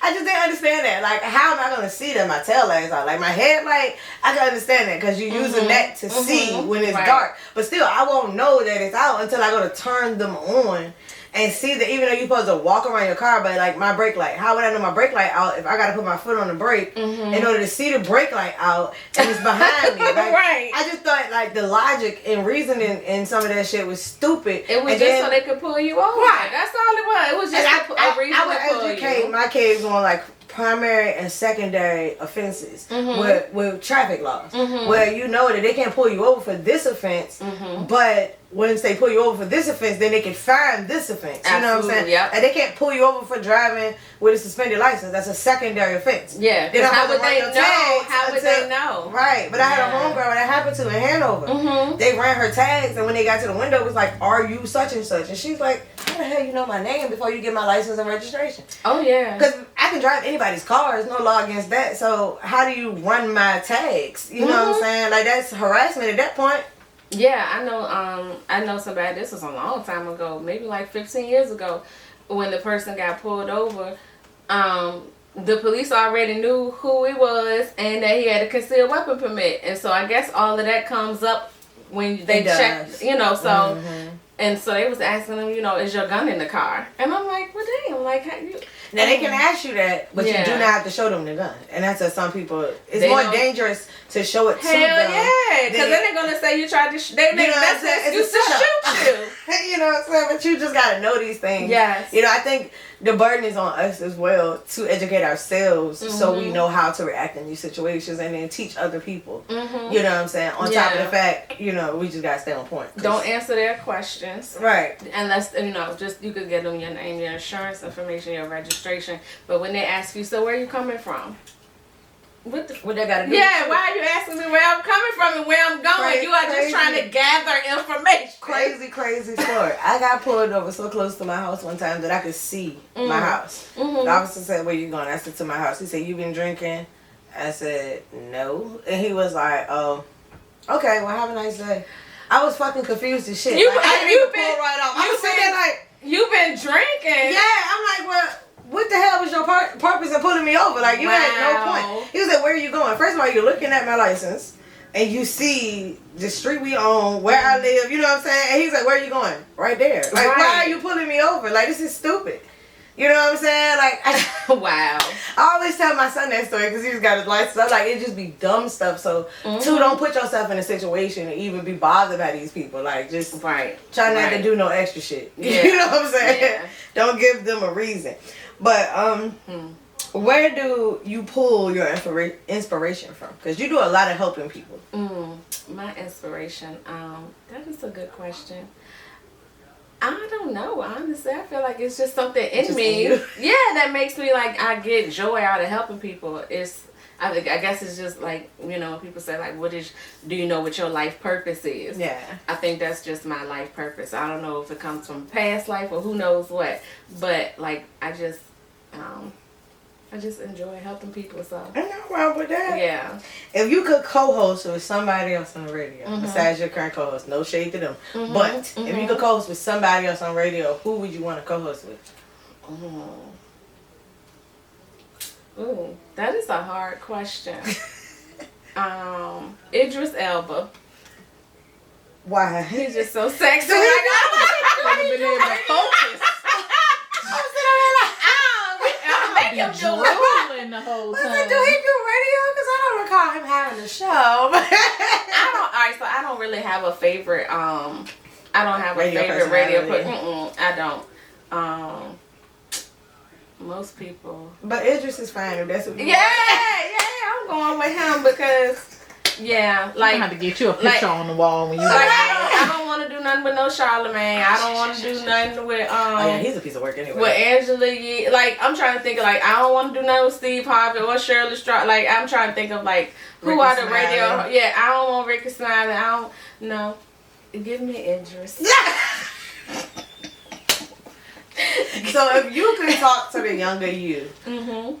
I just didn't understand that. Like how am I gonna see that my tail light is out? Like my headlight, I can understand that because you're using that to see when it's dark. But still, I won't know that it's out until I go to turn them on. And see that even though you're supposed to walk around your car, but like my brake light, how would I know my brake light out if I gotta put my foot on the brake in order to see the brake light out and it's behind me? Like, right. I just thought like the logic and reasoning in some of that shit was stupid. It was so they could pull you over. Right. That's all it was. It was just a reason I would educate my kids on like primary and secondary offenses with traffic laws, where that they can't pull you over for this offense, but once they pull you over for this offense, then they can find this offense. You know what I'm saying? Yep. And they can't pull you over for driving with a suspended license. That's a secondary offense. Yeah. How would they know? How would they know? Right. But I had a homegirl that happened to in Hanover. They ran her tags, and when they got to the window, it was like, "Are you such and such?" And she's like, "How the hell you know my name before you get my license and registration?" Oh yeah. Because I can drive anybody's car. There's no law against that. So how do you run my tags? You know what I'm saying? Like that's harassment at that point. Yeah, I know somebody, this was a long time ago, maybe like 15 years ago, when the person got pulled over, the police already knew who he was and that he had a concealed weapon permit. And so I guess all of that comes up when they check, so, and so they was asking him, is your gun in the car? And I'm like, well, damn, like, how you... Now they can ask you that, but you do not have to show them the gun, and that's what some people. It's more dangerous to show it to them. Hell yeah, because then they're gonna say you tried to. That's an excuse to shoot you. You know what I'm saying? But you just gotta know these things. Yes. I think the burden is on us as well to educate ourselves so we know how to react in these situations, and then teach other people. You know what I'm saying? On top of the fact, we just gotta stay on point. Don't answer their questions. Right. Unless just you could give them your name, your insurance information, your registration. But when they ask you, so where are you coming from? What they got to do? Yeah, why are you asking me where I'm coming from and where I'm going? You are just trying to gather information. Crazy story. I got pulled over so close to my house one time that I could see my house. The officer said, "Where you going?" I said, "To my house." He said, "You been drinking?" I said, "No." And he was like, "Oh, okay. Well, have a nice day." I was fucking confused as shit. You've been drinking. Yeah, I'm like, well, what the hell was your purpose of pulling me over? Like, you had no point. He was like, "Where are you going?" First of all, you're looking at my license, and you see the street we on, where I live. You know what I'm saying? And he's like, "Where are you going?" Right there. Like, why are you pulling me over? Like, this is stupid. You know what I'm saying? Like, wow. I always tell my son that story because he's got his license. I'm like, it just be dumb stuff. So, two, don't put yourself in a situation to even be bothered by these people. Like, just try not to do no extra shit. Yeah. You know what I'm saying? Yeah. Don't give them a reason. But, where do you pull your inspiration from? Because you do a lot of helping people. My inspiration, that is a good question. I don't know, honestly. I feel like it's just something in me. That makes me like, I get joy out of helping people. I guess it's just like, you know, people say like, do you know what your life purpose is? Yeah. I think that's just my life purpose. I don't know if it comes from past life or who knows what, but like, I just enjoy helping people, so. Ain't nothing wrong with that. Yeah. If you could co-host with somebody else on the radio, besides your current co-host, no shade to them, but if you could co-host with somebody else on radio, who would you want to co-host with? Ooh, that is a hard question. Idris Elba. Why? He's just so sexy. Been able to focus. Drooling the whole time. Do he do radio? Because I don't recall him having a show. I don't really have a favorite. I don't have a favorite radio. I don't. Most people. But Idris is fine. If that's what you I'm going with him because. Yeah, like I have to get you a picture on the wall when you. Like, I don't want to do nothing with no Charlamagne. I don't want to do nothing with he's a piece of work anyway. With Angela Yee. Like, I'm trying to think of like, I don't want to do nothing with Steve Harvey or Shirley Strong. Like, I'm trying to think of like who Ricky are the Smiley. radio. Yeah, I don't want Ricky Smiley. I don't. No, give me Idris. So if you could talk to the younger you,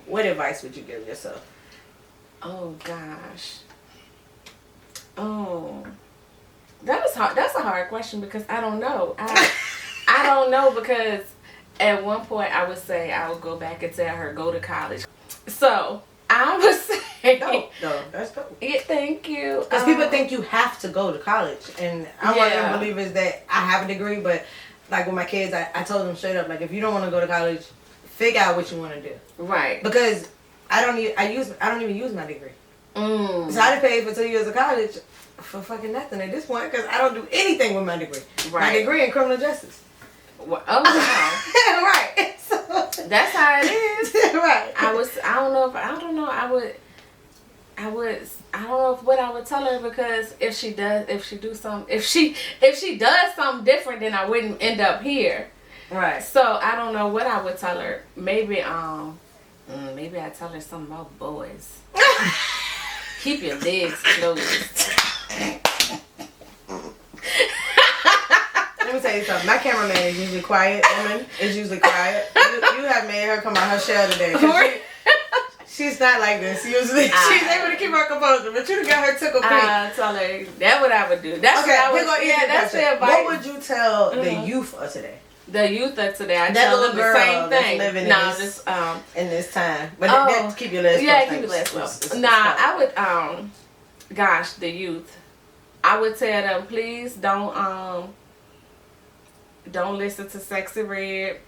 what advice would you give yourself? Oh gosh. Oh, that is hard. That's a hard question because I don't know. I don't know because at one point I would say I would go back and tell her go to college. So I would say no, that's dope. Yeah, thank you. Because people think you have to go to college, and I'm one of them believers that I have a degree, but like with my kids, I told them straight up, like if you don't want to go to college, figure out what you want to do. Right. Because I don't even use my degree. So I done paid for 2 years of college for fucking nothing at this point because I don't do anything with my degree. Right. My degree in criminal justice. Well, oh wow. Right. So, that's how it is. Right. I don't know what I would tell her because if she does something different, then I wouldn't end up here. Right. So I don't know what I would tell her. Maybe I tell her something about boys. Keep your legs closed. Let me tell you something. My cameraman is usually quiet. Woman is usually quiet. You have made her come out her shell today. She's not like this usually. She's able to keep her composure, but you got her tickled pink. Tell her that's what I would do. That's what I would. Yeah, that's the advice. What would you tell the youth of today? The youth of today, I tell them the same thing. In this time, but keep your legs closed. Yeah, keep your legs closed. I would. Gosh, the youth. I would tell them, please don't listen to Sexy Red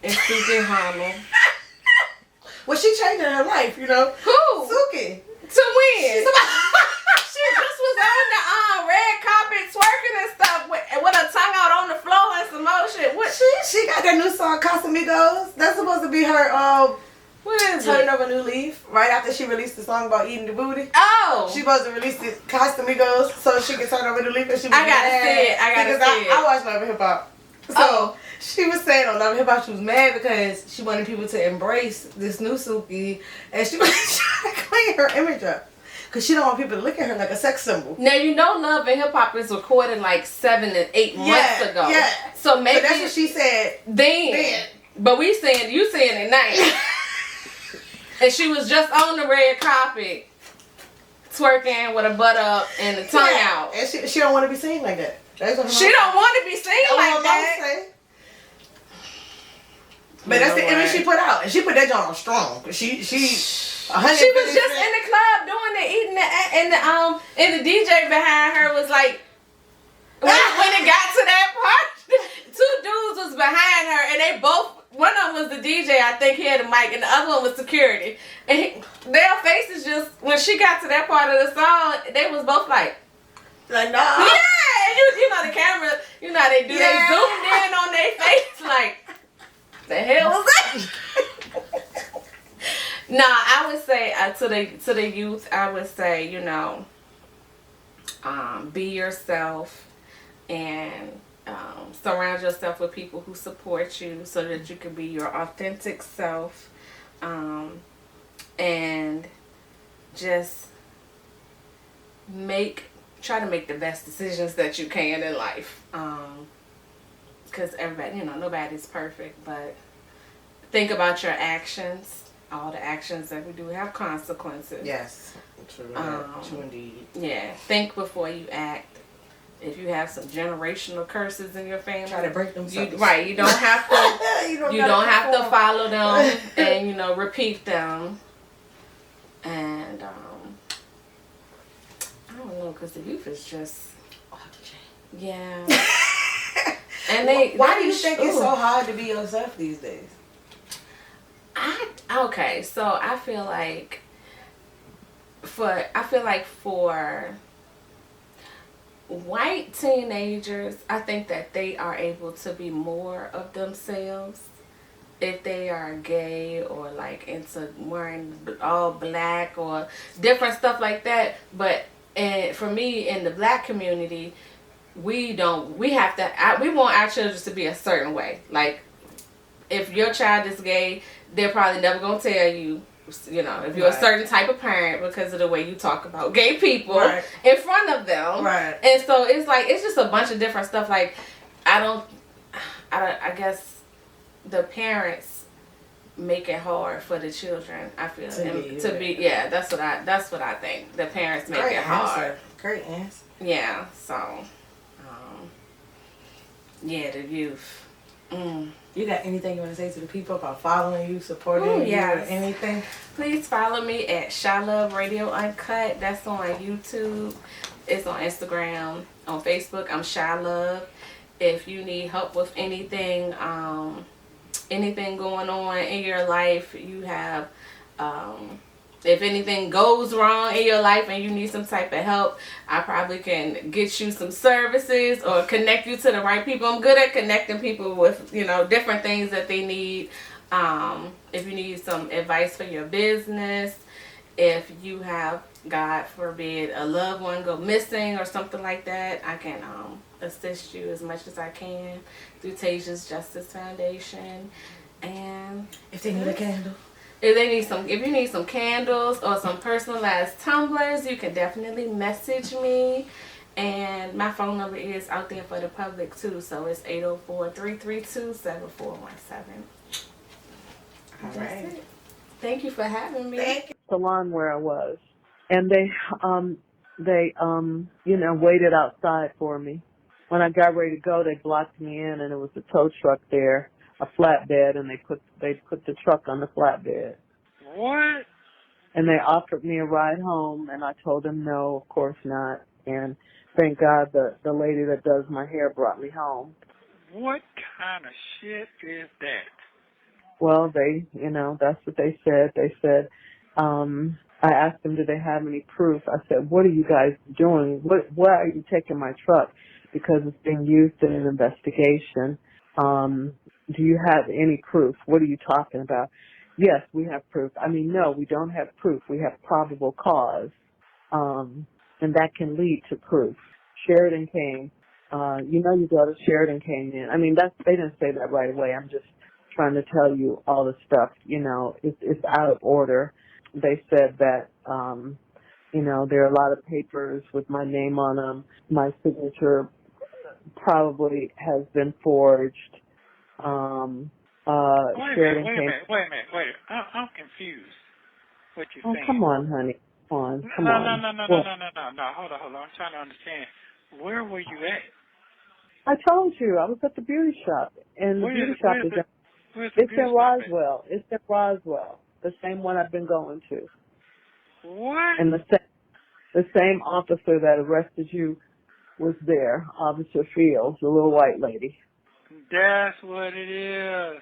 and Suki Harmon. Well, she changing her life, you know. Who? Suki. To win. She just was on the red carpet twerking and stuff with her tongue out on the floor and some more shit. What? She got that new song Casamigos. That's supposed to be her what is Turning Over a New Leaf. Right after she released the song about eating the booty. Oh. She supposed to release the Casamigos so she can turn over a new leaf and she was I gotta see it. I watched Love and Hip Hop. So she was saying on Love and Hip Hop she was mad because she wanted people to embrace this new Suki and she was clean her image up. Because she don't want people to look at her like a sex symbol. Now, you know Love and Hip Hop is recorded like 7 to 8 months ago. Yeah. So maybe that's what she said then. But you saying it now. And she was just on the red carpet twerking with her butt up and the tongue out. And she don't want to be seen like that. She don't want to be seen like that. But that's the image she put out. And she put that joint on strong. She was just in the club doing it, eating it, and the DJ behind her was like, when it got to that part, 2 dudes was behind her, and they both, one of them was the DJ, I think he had a mic, and the other one was security. And their faces just, when she got to that part of the song, they was both like no. Yeah, you know the camera, you know how they do, they zoomed in on their face, like, the hell was that? No, I would say to the youth, I would say, you know, be yourself and surround yourself with people who support you so that you can be your authentic self, and just try to make the best decisions that you can in life. Because everybody, you know, nobody's perfect, but think about your actions. All the actions that we do have consequences. Yes, true indeed. Yeah, think before you act. If you have some generational curses in your family, try to break them. You don't have to. you don't have to follow them and, you know, repeat them. And I don't know, because the youth is just yeah. And why do you think it's so hard to be yourself these days? Okay, so I feel like for white teenagers, I think that they are able to be more of themselves if they are gay or like into wearing all black or different stuff like that. But for me, in the black community, we want our children to be a certain way. Like, if your child is gay, they're probably never going to tell you, you know, if you're a certain type of parent because of the way you talk about gay people in front of them. Right. And so it's like, it's just a bunch of different stuff. Like, I guess the parents make it hard for the children, I feel. That's what I think. The parents make it hard. Great answer. Yeah, so, the youth. You got anything you want to say to the people about following you, supporting you, or anything? Please follow me at Shy Love Radio Uncut. That's on YouTube. It's on Instagram. On Facebook, I'm Shy Love. If you need help with anything, anything going on in your life, you have, if anything goes wrong in your life and you need some type of help, I probably can get you some services or connect you to the right people. I'm good at connecting people with, you know, different things that they need. If you need some advice for your business, if you have, God forbid, a loved one go missing or something like that, I can assist you as much as I can through Tasia's Justice Foundation. And if they need a candle. If you need some candles or some personalized tumblers, you can definitely message me. And my phone number is out there for the public too, so it's 804-332-7417. All right. Thank you for having me. Salon where I was, and they waited outside for me. When I got ready to go, they blocked me in, and it was a tow truck there, a flatbed, and they put the truck on the flatbed. What? And they offered me a ride home, and I told them no, of course not. And thank God the lady that does my hair brought me home. What kind of shit is that? Well, that's what they said. They said, I asked them, do they have any proof? I said, what are you guys doing? Why are you taking my truck? Because it's being used in an investigation. Do you have any proof? What are you talking about? Yes, we have proof. I mean, no, we don't have proof. We have probable cause. And that can lead to proof. Sheridan came. Your daughter Sheridan came in. I mean, they didn't say that right away. I'm just trying to tell you all the stuff. It's out of order. they said that, you know, there are a lot of papers with my name on them. My signature probably has been forged. Wait a Sheridan minute. I'm confused. What you saying? Come on, honey. Come on. No. Hold on. I'm trying to understand. Where were you at? I told you I was at the beauty shop, and the beauty shop is it's in Roswell. It's in Roswell, the same one I've been going to. What? And the same officer that arrested you was there, Officer Fields, the little white lady. That's what it is.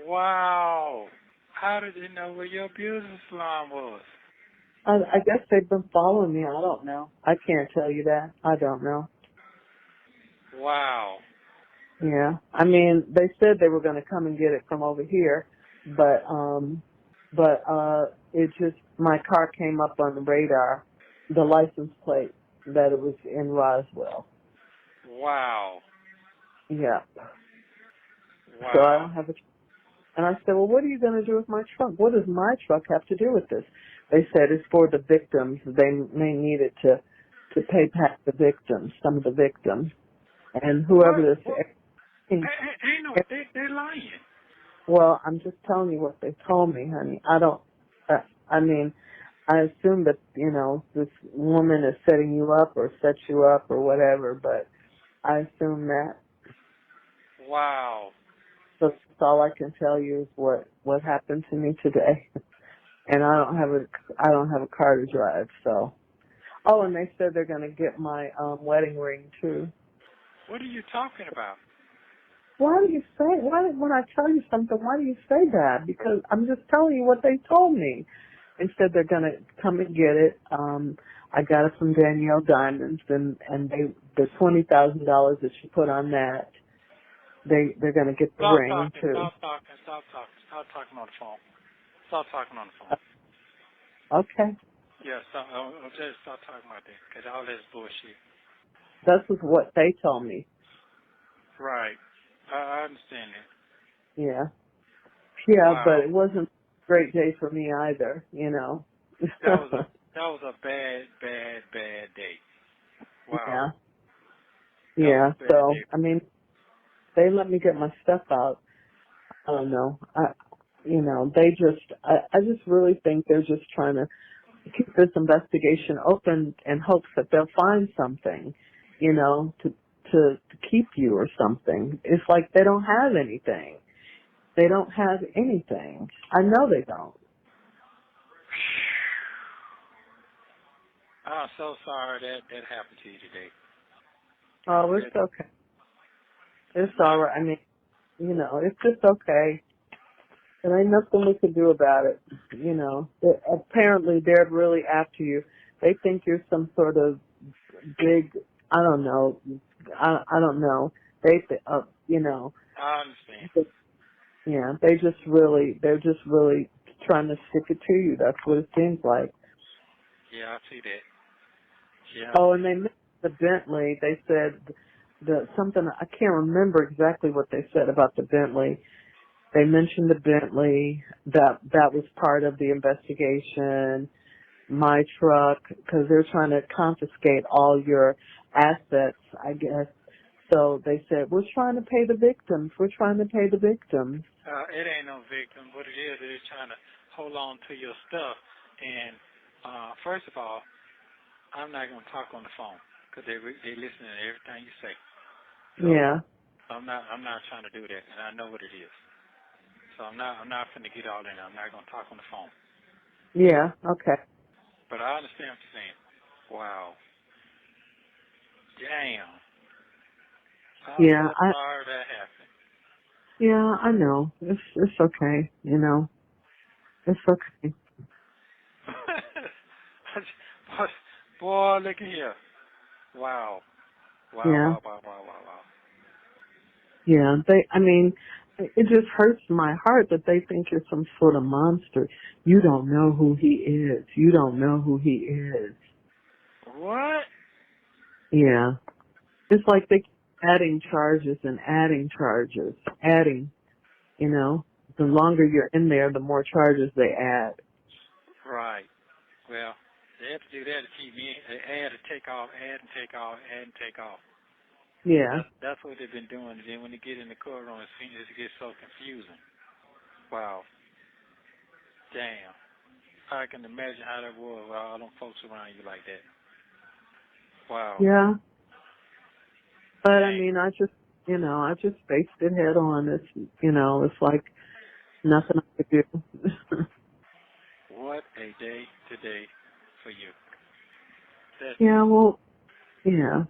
Wow. How did they know where your beauty salon was? I guess they've been following me. I don't know. I can't tell you that. I don't know. Wow. Yeah. I mean, they said they were going to come and get it from over here, but it just, my car came up on the radar, the license plate, that it was in Roswell. Wow. Yeah. Wow. So I don't have a, and I said, well, what are you going to do with my truck? What does my truck have to do with this? They said it's for the victims. They needed to pay back the victims, some of the victims. And whoever this... Ain't no, they're lying. Well, I'm just telling you what they told me, honey. I don't... I mean, I assume that, you know, this woman is setting you up or set you up or whatever, but I assume that. Wow. So that's all I can tell you is what happened to me today. And I don't have a car to drive, so. Oh, and they said they're going to get my wedding ring too. What are you talking about? Why do you say? When I tell you something, why do you say that? Because I'm just telling you what they told me. They said they're going to come and get it. I got it from Danielle Diamonds, and the $20,000 that she put on that, they're going to get the ring too. Stop talking on the phone. Stop talking on the phone. Okay. Yeah, just stop talking about that, because all this bullshit. That's what they told me. Right. I understand that. Yeah. Yeah, Wow. but it wasn't a great day for me either, you know. That was a bad day. Wow. Yeah. Yeah, so, I mean, they let me get my stuff out. I don't know. I just really think they're just trying to keep this investigation open in hopes that they'll find something, you know, to keep you or something. It's like they don't have anything. They don't have anything. I know they don't. I'm so sorry that happened to you today. Oh, it's okay. It's all right. I mean, you know, it's just okay. There ain't nothing we can do about it. You know, apparently they're really after you. They think you're some sort of big, I don't know. I don't know. They, you know. I understand. Yeah, they're just really trying to stick it to you. That's what it seems like. Yeah, I see that. Yeah. Oh, and they mentioned the Bentley. They said something, I can't remember exactly what they said about the Bentley. They mentioned the Bentley, that was part of the investigation, my truck, because they're trying to confiscate all your assets, I guess. So they said, we're trying to pay the victims. We're trying to pay the victims. It ain't no victim. What it is, they're trying to hold on to your stuff. And first of all, I'm not going to talk on the phone because they listen to everything you say. So yeah. I'm not trying to do that, and I know what it is. So I'm not finna get all in. I'm not gonna talk on the phone. Yeah. Okay. But I understand what you're saying. Wow. Damn. I'm so sorry that happened. Yeah, I know. It's okay. You know, it's okay. Boy, look at here. Wow. Yeah. Wow. Yeah, I mean, it just hurts my heart that they think you're some sort of monster. You don't know who he is. You don't know who he is. What? Yeah. It's like they keep adding charges and adding charges. Adding, you know, the longer you're in there, the more charges they add. Right. Well, they have to do that to keep me. Add and take off, add and take off, add and take off. Yeah. That's what they've been doing. And then when they get in the courtroom, it gets so confusing. Wow. Damn. I can imagine how that was with all them folks around you like that. Wow. Yeah. But I mean, I just faced it head on. It's like nothing I could do. What a day today for you. Yeah, well, yeah.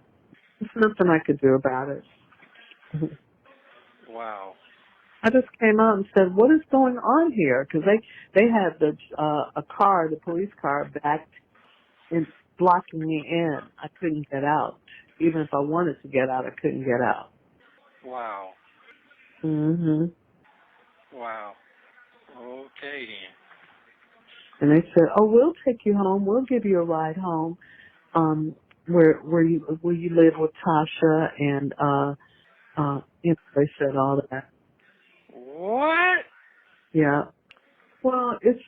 There's nothing I could do about it. Wow. I just came out and said, what is going on here? Because they had the police car backed and blocking me in. I couldn't get out. Even if I wanted to get out, I couldn't get out. Wow. Mhm. Wow. Okay then. And they said, "Oh, we'll take you home. We'll give you a ride home. Where you live with Tasha and they said all that." What? Yeah. Well, it's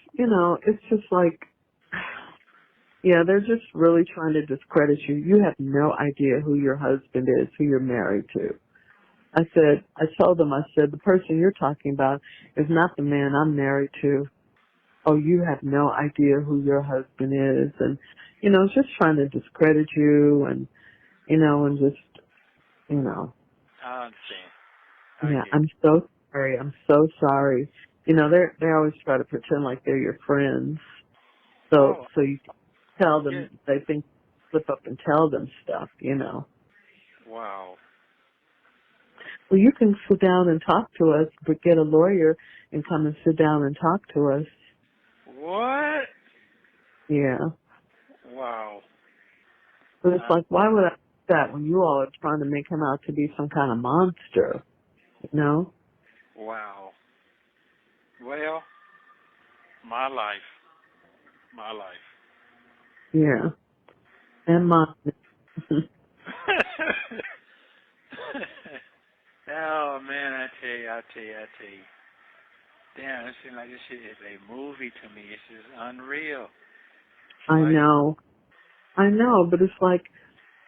just like, yeah, they're just really trying to discredit you. You have no idea who your husband is, who you're married to. I told them, the person you're talking about is not the man I'm married to. Oh, you have no idea who your husband is. And, just trying to discredit you and just, I understand. I'm so sorry. I'm so sorry. They always try to pretend like they're your friends. So you tell them, they think, slip up and tell them stuff, Wow. Well, you can sit down and talk to us, but get a lawyer and come and sit down and talk to us. What? Yeah. Wow. But it's like, why would I do that when you all are trying to make him out to be some kind of monster, Wow. Well, my life. Yeah. And mine. Oh, man, I tell you. Damn, it seems like this shit is a movie to me. It's just unreal. I know, but it's like,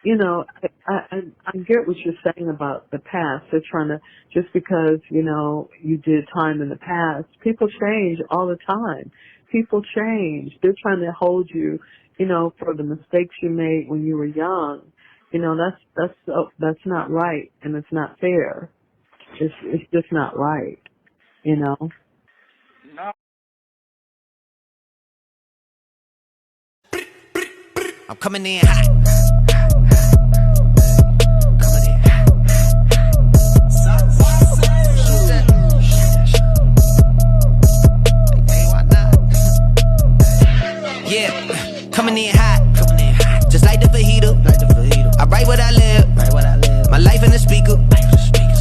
I get what you're saying about the past. They're trying to, just because, you did time in the past, people change all the time. People change. They're trying to hold you, for the mistakes you made when you were young. That's not right, and it's not fair. It's just not right, No. I'm coming in hot. Yeah, coming in hot. Just like the fajita. I write what I live. My life in the speaker.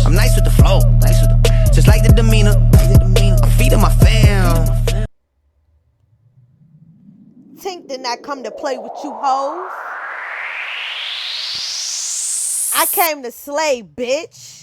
I'm nice with the flow. Just like the demeanor. I'm feeding my fam. Tink did not come to play with you hoes. I came to slay, bitch.